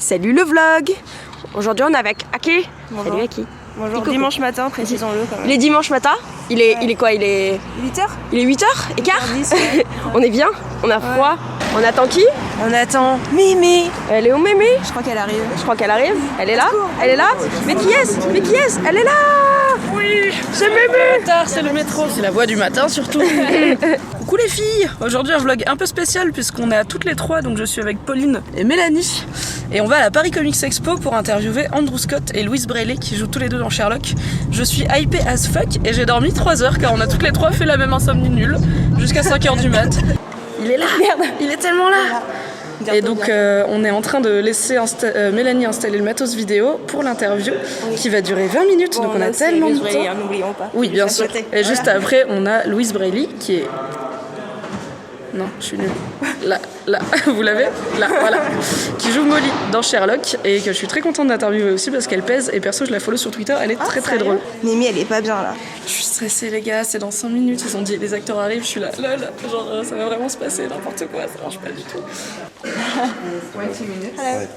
Salut le vlog. Aujourd'hui on est avec Aki. Bonjour. Salut Aki. Bonjour, dimanche matin, précisons-le quand même. Il est dimanche matin. Il est quoi? Il est 8h. Il est 8h15. 8h10, ouais. On est bien. On a froid. On attend qui? On attend Mimi. Elle est où Mimi? Je crois qu'elle arrive. Je crois qu'elle arrive. Elle est là? Elle est là? Mais qui est-ce? Mais qui est-ce? Elle est là! Oui, c'est Mimi! tard, c'est le métro, c'est la voix du matin surtout. Coucou les filles! Aujourd'hui un vlog un peu spécial puisqu'on est à toutes les trois, donc je suis avec Pauline et Mélanie. Et on va à la Paris Comics Expo pour interviewer Andrew Scott et Louise Braille qui jouent tous les deux dans Sherlock. Je suis hypée as fuck et j'ai dormi 3 heures car on a toutes les trois fait la même insomnie nulle jusqu'à 5h du mat. Il est là! Merde! Il est tellement là! Et donc on est en train de laisser Mélanie installer le matos vidéo pour l'interview qui va durer 20 minutes, donc on a tellement de temps. N'oublions pas. Oui, bien sûr. Et juste après, on a Louise Braille qui est... Non, je suis nulle. Là, vous l'avez? Là, voilà. Qui joue Molly dans Sherlock et que je suis très contente d'interviewer aussi parce qu'elle pèse et perso je la follow sur Twitter, elle est très drôle. Mimi, elle est pas bien là. Je suis stressée les gars, c'est dans 5 minutes, ils ont dit les acteurs arrivent, je suis là, lol, genre ça va vraiment se passer, n'importe quoi, ça marche pas du tout. 20 minutes. Hello.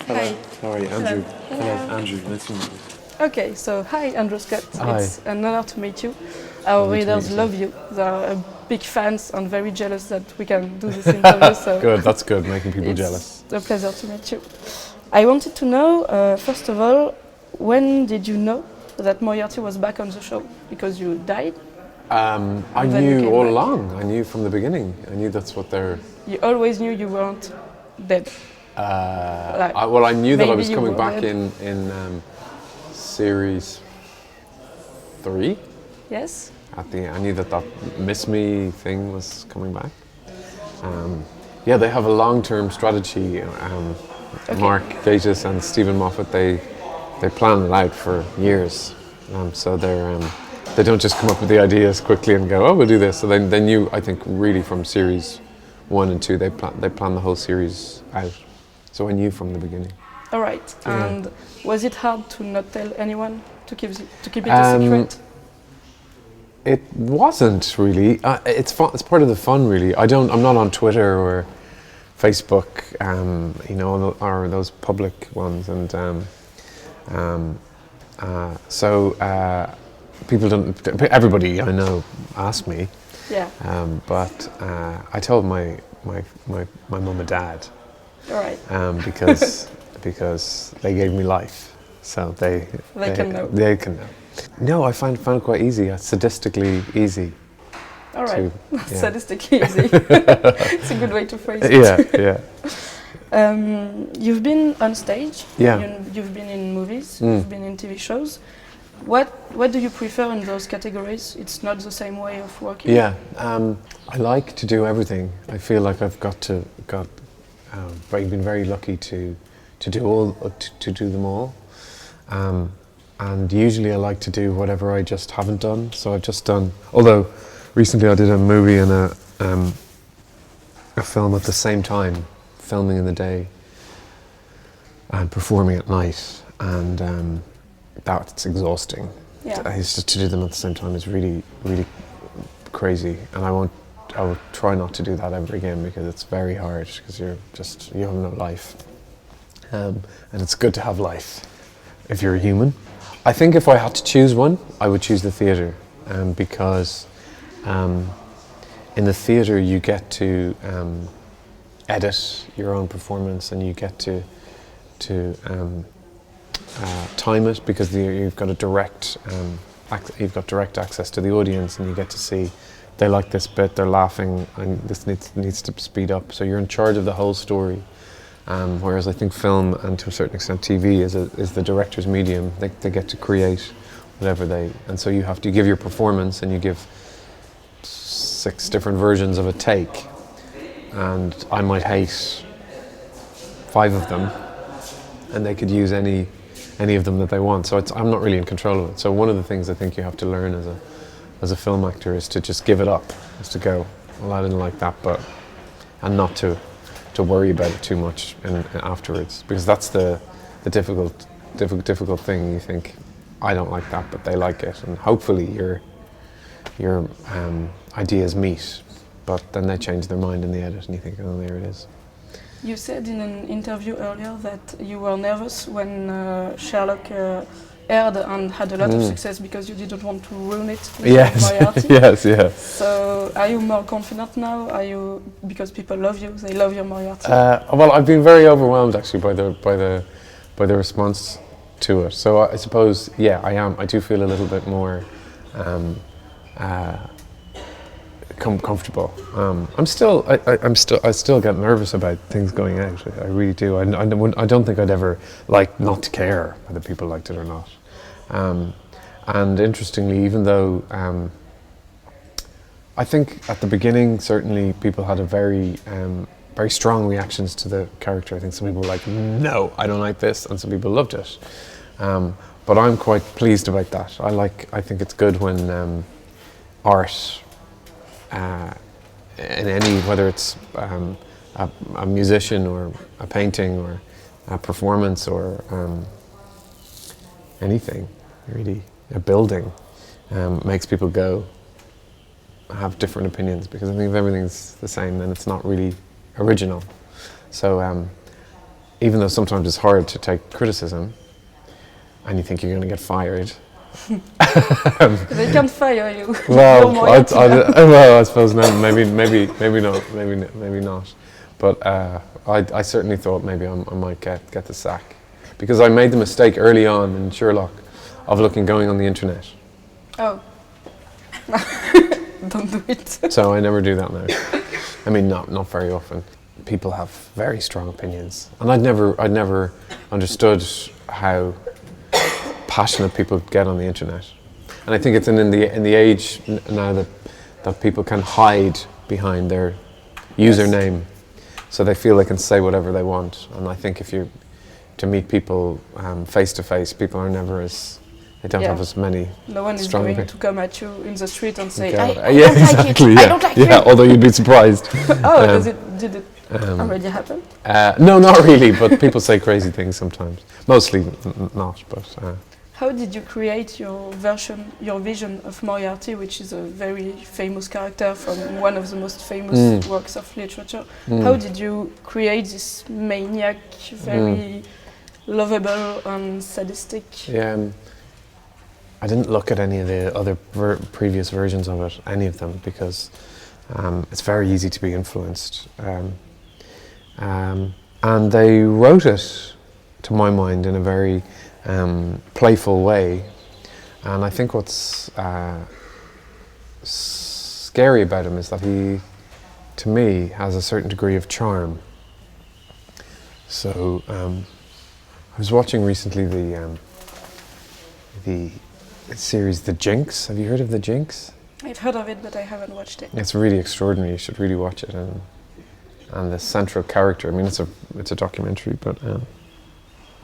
Hi. How are you, Andrew? Hello, Andrew. Nice to meet you. Okay, so hi Andrew Scott. Hi. It's an honor to meet you. Our Lovely to readers meet you. love you. They are big fans and very jealous that we can do this interview. So Good, that's good, making people it's jealous. a pleasure to meet you. I wanted to know, first of all, when did you know that Moriarty was back on the show? Because you died. I Then you knew came all back. along. I knew from the beginning. I knew that's what they're... You always knew you weren't dead. well, I knew that I maybe was you coming were back dead. in series 3. Yes. I knew that Miss Me thing was coming back. Yeah, they have a long-term strategy. Okay. Mark Gatiss and Stephen Moffat, they plan it out for years. So they don't just come up with the ideas quickly and go, oh, we'll do this. So they knew, I think, really from series 1 and 2, they planned the whole series out. So I knew from the beginning. All right. Yeah. And was it hard to not tell anyone, to keep it a secret? It wasn't really. It's fun. It's part of the fun, really. I'm not on Twitter or Facebook, or those public ones, and so people don't. Everybody I know asked me. Yeah. But I told my mum and dad. All right. Because they gave me life, so they can know. They can know. No, I found it quite easy. Sadistically easy. All right. Yeah. Sadistically easy. It's a good way to phrase it. Yeah. You've been on stage. Yeah. You've been in movies. You've been in TV shows. What do you prefer in those categories? It's not the same way of working. Yeah. I like to do everything. I feel like I've been very lucky to do them all. And usually I like to do whatever I just haven't done. So I've just done, although recently I did a movie and a film at the same time, filming in the day and performing at night, and that's exhausting. Yeah. It's just to do them at the same time is really, really crazy, and I will try not to do that ever again because it's very hard because you have no life. And it's good to have life if you're a human. I think if I had to choose one, I would choose the theatre, because in the theatre you get to edit your own performance and you get to time it because you've got direct access to the audience, and you get to see they like this bit, they're laughing, and this needs to speed up. So you're in charge of the whole story. Whereas I think film and to a certain extent TV is the director's medium. They get to create whatever and so you have to give your performance and you give 6 different versions of a take, and I might hate 5 of them and they could use any of them that they want. So I'm not really in control of it. So one of the things I think you have to learn as a film actor is to just give it up, is to go, well, I didn't like that, and not to worry about it too much afterwards, because that's the difficult thing. You think, I don't like that, but they like it, and hopefully your ideas meet, but then they change their mind in the edit, and you think, oh, there it is. You said in an interview earlier that you were nervous when Sherlock aired and had a lot of success because you didn't want to ruin it with Moriarty. Yes. So are you more confident now? Are you, because people love you, they love your Moriarty? Well, I've been very overwhelmed actually by the response to it. So I suppose, yeah, I am. I do feel a little bit more comfortable. I still get nervous about things going out. I really do. I don't think I'd ever like not to care whether people liked it or not. And interestingly, even though I think at the beginning certainly people had a very strong reactions to the character. I think some people were like, no, I don't like this, and some people loved it. But I'm quite pleased about that. I think it's good when art, in any, whether it's a musician or a painting or a performance or anything, really, a building, makes people go, have different opinions, because I think if everything's the same, then it's not really original. So even though sometimes it's hard to take criticism, and you think you're going to get fired. They can't fire you. Well, I suppose no, maybe not. But I certainly thought maybe I might get the sack, because I made the mistake early on in Sherlock of going on the internet. Oh. Don't do it. So I never do that now. I mean, not very often. People have very strong opinions, and I'd never understood how passionate people get on the internet. And I think it's in the age now that people can hide behind their username, so they feel they can say whatever they want. And I think if you to meet people face to face, people are never they don't have as many. No one is going to come at you in the street and say, yeah, exactly. I don't like you. Although you'd be surprised. Oh, did it already happen? No, not really, but people say crazy things sometimes. Mostly not, but. How did you create your vision of Moriarty, which is a very famous character from one of the most famous works of literature? How did you create this maniac, very lovable and sadistic? Yeah, I didn't look at any of the other previous versions of it, any of them, because it's very easy to be influenced. And they wrote it, to my mind, in a very playful way, and I think what's scary about him is that he, to me, has a certain degree of charm. So I was watching recently the series The Jinx. Have you heard of The Jinx? I've heard of it, but I haven't watched it. It's really extraordinary. You should really watch it. And the central character, I mean, it's a documentary, but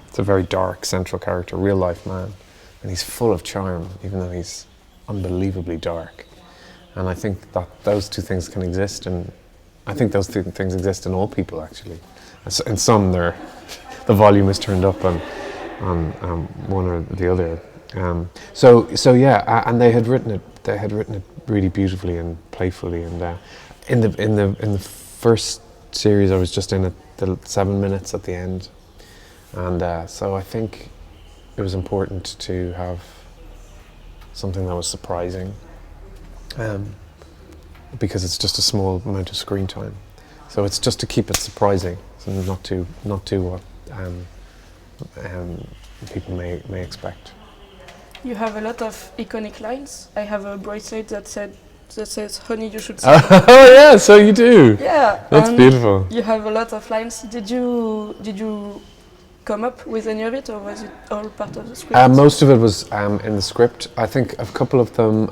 it's a very dark central character, real life man, and he's full of charm, even though he's unbelievably dark. And I think that those two things can exist, and I think those two things exist in all people, actually. In some, the volume is turned up on one or the other. So yeah, and they had written it really beautifully and playfully. And in the first series, I was just in it the 7 minutes at the end. And so I think it was important to have something that was surprising, because it's just a small amount of screen time. So it's just to keep it surprising, so not to what people may expect. You have a lot of iconic lines. I have a bracelet that says, "Honey, you should." See Oh yeah, so you do. Yeah, that's beautiful. You have a lot of lines. Did you come up with any of it, or was it all part of the script? Most of it was in the script. I think a couple of them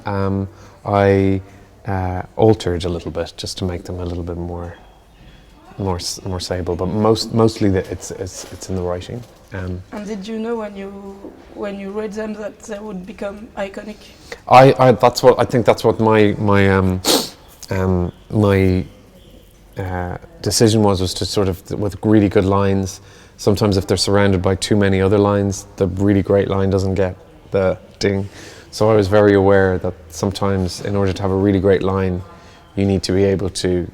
I altered a little bit, just to make them a little bit more sayable. But mostly it's in the writing. And did you know when you read them that they would become iconic? I think that's what my decision was to sort of, with really good lines. Sometimes if they're surrounded by too many other lines, the really great line doesn't get the ding. So I was very aware that sometimes in order to have a really great line, you need to be able to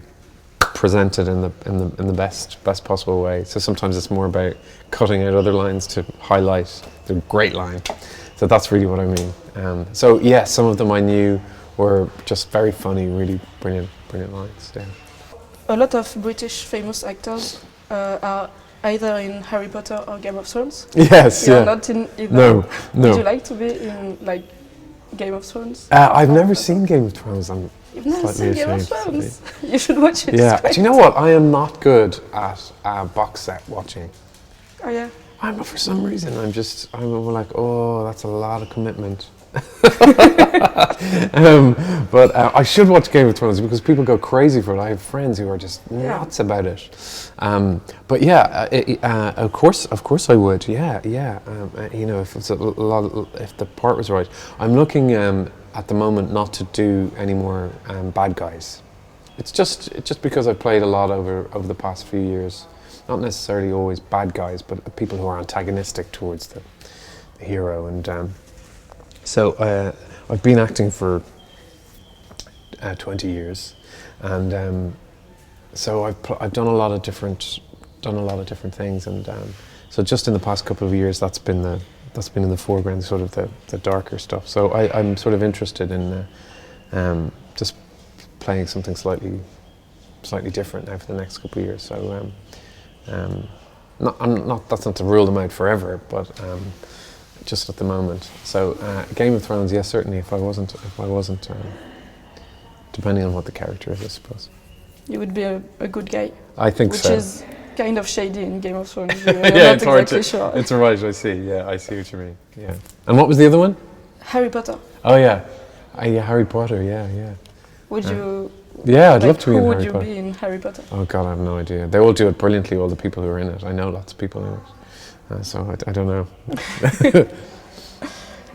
presented in the best possible way. So sometimes it's more about cutting out other lines to highlight the great line. So that's really what I mean. So yeah, some of them I knew were just very funny, really brilliant lines. Yeah. A lot of British famous actors are either in Harry Potter or Game of Thrones. Yes, You're yeah. not in either. No. Would you like to be in like Game of Thrones? I've never seen Game of Thrones. You've never slightly seen Game of ashamed to Thrones? You should watch it. Yeah. It's great. Do you know what? I am not good at box set watching. Oh yeah. For some reason, I'm like, oh, that's a lot of commitment. But I should watch Game of Thrones because people go crazy for it. I have friends who are just nuts about it. But yeah, of course I would. Yeah. If it's if the part was right. I'm looking at the moment not to do any more bad guys. It's just because I've played a lot over the past few years. Not necessarily always bad guys, but people who are antagonistic towards the hero. And so I've been acting for 20 years, and so I've done a lot of different things. And so just in the past couple of years, that's been in the foreground, sort of the darker stuff. So I'm sort of interested in just playing something slightly different now for the next couple of years. So. That's not to rule them out forever, but just at the moment. So Game of Thrones, yes, certainly. If I wasn't, depending on what the character is, I suppose. You would be a good guy. I think which so. Which is kind of shady in Game of Thrones. You're yeah, not exactly sure. It's right. I see. Yeah, I see what you mean. Yeah. And what was the other one? Harry Potter. Oh yeah, Harry Potter. Yeah. Would you? Yeah, I'd love to be in Harry Potter. Who would you be in Harry Potter? Oh God, I have no idea. They all do it brilliantly, all the people who are in it. I know lots of people in it. So I don't know.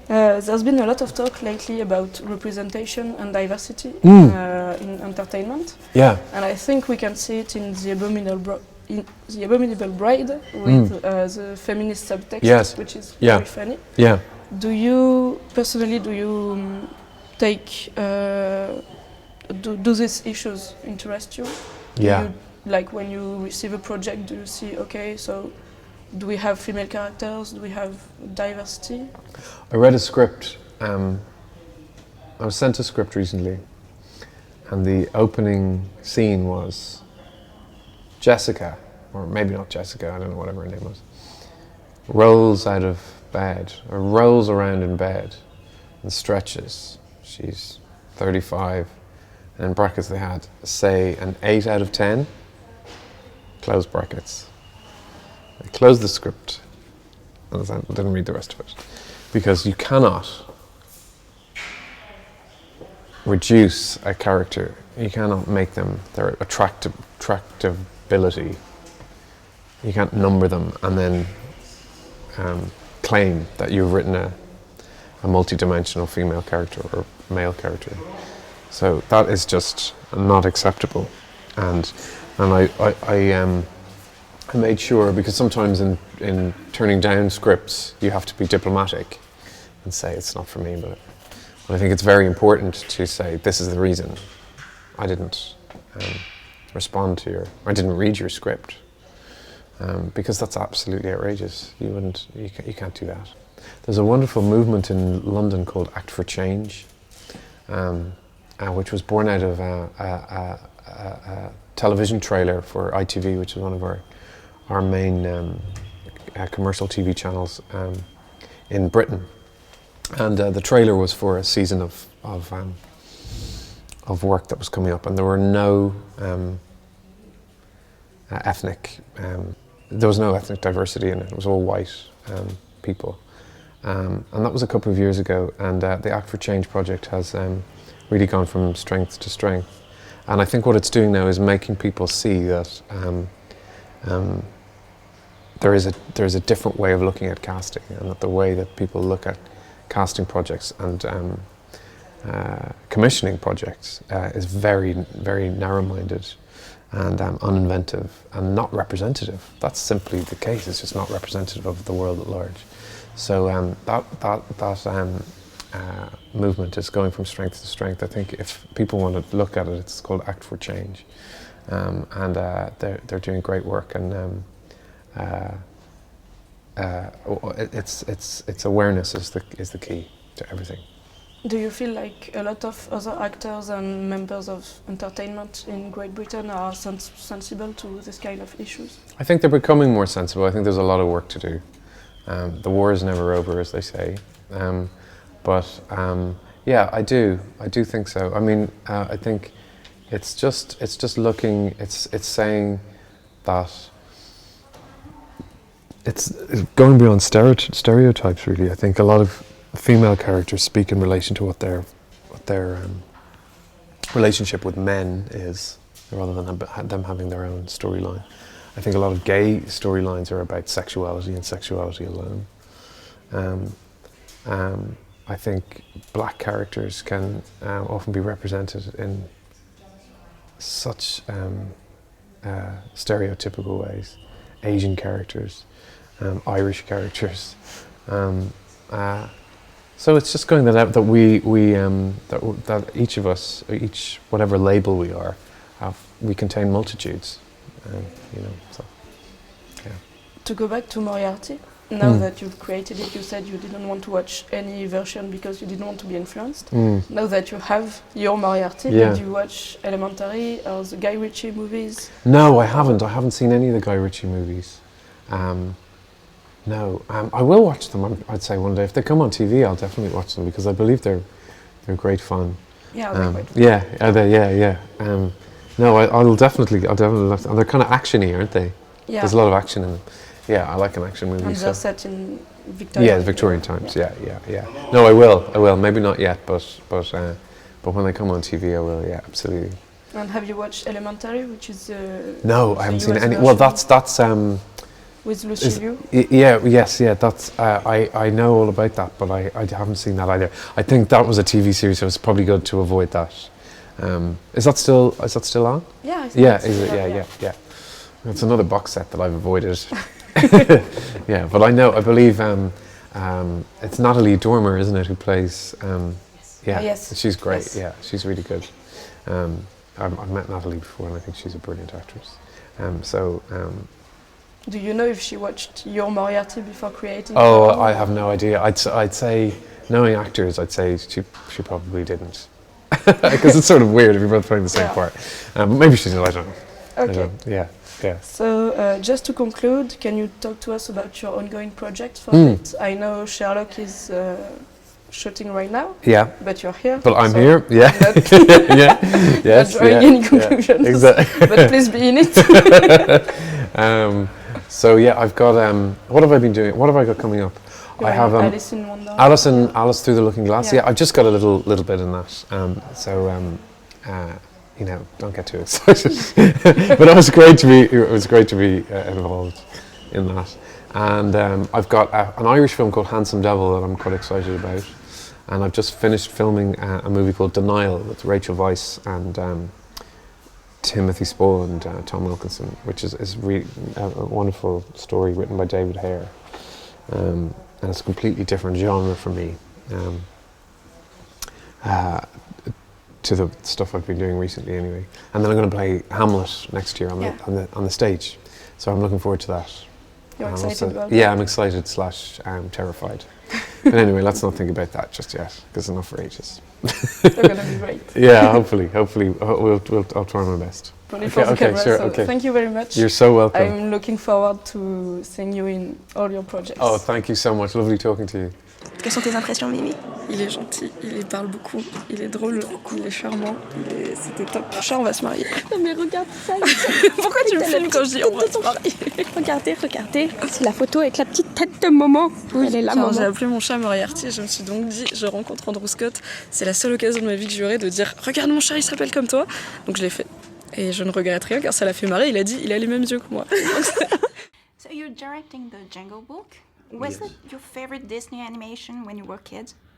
There's been a lot of talk lately about representation and diversity in entertainment. Yeah. And I think we can see it in The Abominable Bride with the feminist subtext, which is very funny. Yeah. Do you take... Do these issues interest you? Yeah. Like when you receive a project, do you see, okay, so do we have female characters? Do we have diversity? I read a script. I was sent a script recently, and the opening scene was Jessica, or maybe not Jessica, I don't know, whatever her name was, rolls out of bed, or rolls around in bed and stretches. She's 35. And in brackets they had, say, an 8 out of 10, close brackets. I closed the script, and I didn't read the rest of it. Because you cannot reduce a character, you cannot make them, their attractability, you can't number them and then claim that you've written a multi-dimensional female character or male character. So that is just not acceptable, and I made sure, because sometimes in turning down scripts you have to be diplomatic and say it's not for me, but I think it's very important to say this is the reason I didn't respond to I didn't read your script, because that's absolutely outrageous. You can't do that. There's a wonderful movement in London called Act for Change. Which was born out of a television trailer for ITV, which is one of our main commercial TV channels in Britain. And the trailer was for a season of work that was coming up, and there were no there was no ethnic diversity in it. It was all white people, and that was a couple of years ago. And the Act for Change project has really gone from strength to strength. And I think what it's doing now is making people see that there is a different way of looking at casting, and that the way that people look at casting projects and commissioning projects is very, very narrow-minded and uninventive and not representative. That's simply the case. It's just not representative of the world at large. So that movement is going from strength to strength. I think if people want to look at it, it's called Act for Change. and they're doing great work, and it's awareness is the key to everything. Do you feel like a lot of other actors and members of entertainment in Great Britain are sensible to this kind of issues? I think they're becoming more sensible. I think there's a lot of work to do. The war is never over, as they say. Yeah, I do think so. I mean, I think it's just looking. It's saying that it's going beyond stereotypes. Really, I think a lot of female characters speak in relation to what their relationship with men is, rather than them having their own storyline. I think a lot of gay storylines are about sexuality and sexuality alone. I think black characters can often be represented in such stereotypical ways. Asian characters, Irish characters. So it's just going that each of us, each whatever label we are, we contain multitudes. So yeah. To go back to Moriarty, now that you've created it, you said you didn't want to watch any version because you didn't want to be influenced. Now that you have your Moriarty, did you watch Elementary or the Guy Ritchie movies? No, I haven't. I haven't seen any of the Guy Ritchie movies. No, I will watch them. I'd say one day if they come on TV, I'll definitely watch them because I believe they're great fun. Yeah, they're great fun. Yeah, are they? Yeah. No, I'll definitely. They're kind of actiony, aren't they? Yeah. There's a lot of action in them. Yeah, I like an action movie. And they're set in Victorian. Yeah, Victorian times. Yeah. No, I will. Maybe not yet, but when they come on TV, I will. Yeah, absolutely. And have you watched Elementary, which is no, I haven't seen any. Well, that's with Lucy Liu? Yes. That's I know all about that, but I haven't seen that either. I think that was a TV series, so it's probably good to avoid that. Is that still on? Yeah. I think Yeah. It's another box set that I've avoided. Yeah, but I believe it's Natalie Dormer, isn't it, who plays? Yes. She's great. Yes. Yeah, she's really good. I've met Natalie before, and I think she's a brilliant actress. Do you know if she watched your Moriarty before creating? Oh, I have no idea. I'd say, knowing actors, I'd say she probably didn't, because it's sort of weird if you're both playing the same part. But maybe she did. I don't know. Okay. Yeah. So, just to conclude, can you talk to us about your ongoing project for it? I know Sherlock is shooting right now. Yeah. But you're here. But I'm here. Yeah. Yes. Not drawing any conclusions. Exactly. But please be in it. So yeah, I've got. What have I been doing? What have I got coming up? I have Alice in Wonderland. Alice Through the Looking Glass. Yeah, I've just got a little bit in that. Don't get too excited. But it was great to be involved in that. And I've got an Irish film called Handsome Devil that I'm quite excited about. And I've just finished filming a movie called Denial with Rachel Weisz and Timothy Spall and Tom Wilkinson, which is really a wonderful story written by David Hare. And it's a completely different genre for me. To the stuff I've been doing recently, anyway, and then I'm going to play Hamlet next year on the stage, so I'm looking forward to that. You're excited about it? Yeah, I'm excited / terrified. But anyway, let's not think about that just yet, because enough for ages. They're going to be great. Yeah, hopefully, I'll try my best. Okay, sure. Thank you very much. You're so welcome. I'm looking forward to seeing you in all your projects. Oh, thank you so much. Lovely talking to you. Quelles sont tes impressions, Mimi? Il est gentil, il parle beaucoup, il est drôle, il est charmant, c'était top. Chat, on va se marier. Non mais regarde ça. Pourquoi tu me filmes quand je dis on va se marier? Regardez. C'est la photo avec la petite tête de maman. Elle est là, maman. J'ai appelé mon chat Moriarty et je me suis donc dit, je rencontre Andrew Scott, c'est la seule occasion de ma vie que j'aurai de dire regarde mon chat, il s'appelle comme toi. Donc je l'ai fait. Et je ne regrette rien car ça l'a fait marrer, il a dit il a les mêmes yeux que moi. So you're directing the Jungle Book. Was it your favorite Disney animation when you were kids?